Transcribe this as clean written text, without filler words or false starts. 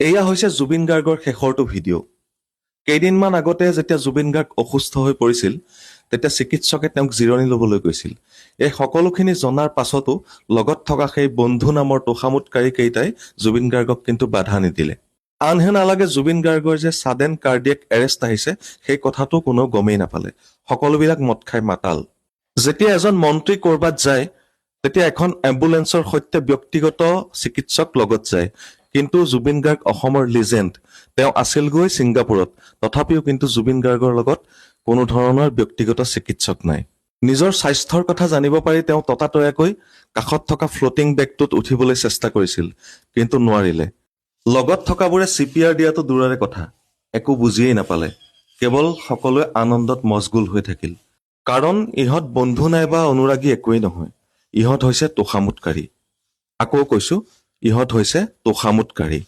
এয়া হৈছে জুবিন গাৰ্গৰ শেষৰটো ভিডিঅ'। কেইদিনমান আগতে যেতিয়া জুবিন গাৰ্গ অসুস্থ হৈ পৰিছিল তেতিয়া চিকিৎসকে তেওঁক জিৰণি ল'বলৈ কৈছিল। এই সকলোখিনি জনাৰ পাছতো লগত থকা সেই বন্ধু নামৰ তোষামোদকাৰী কেইটাই জুবিন গাৰ্গক কিন্তু বাধা নিদিলে। আনহে নালাগে জুবিন গাৰ্গৰ যে ছাডেন কাৰ্ডিয়েক এৰেষ্ট আহিছে সেই কথাটো কোনো গমেই নাপালে। সকলোবিলাক মদ খাই মাতাল। যেতিয়া এজন মন্ত্ৰী ক'ৰবাত যায় তেতিয়া এখন এম্বুলেন্সৰ সৈতে ব্যক্তিগত চিকিৎসক লগত যায়। কিন্তু জুবিন গাৰ্গ অসমৰ লিজেণ্ড। তেওঁ আছিলগৈ ছিংগাপুৰত, তথাপিও কিন্তু জুবিন গাৰ্গৰ লগত কোনো ধৰণৰ ব্যক্তিগত চিকিৎসক নাই। নিজৰ স্বাস্থ্যৰ কথা জানিব পাৰি তেওঁ ততাতৈয়াকৈ কাষত থকা ফ্লোটিং বেগটোত উঠিবলৈ চেষ্টা কৰিছিল, কিন্তু নোৱাৰিলে। লগত থকাবোৰে CPR দিয়াটো দূৰৰে কথা, একো বুজিয়েই নাপালে। কেৱল সকলোৱে আনন্দত মছগুল হৈ থাকিল। কাৰণ ইহঁত বন্ধু নাইবা অনুৰাগী একোৱেই নহয়, ইহঁত হৈছে তোষামোদকাৰী। আকৌ কৈছো, ইহঁত হৈছে তোষামোদকাৰী।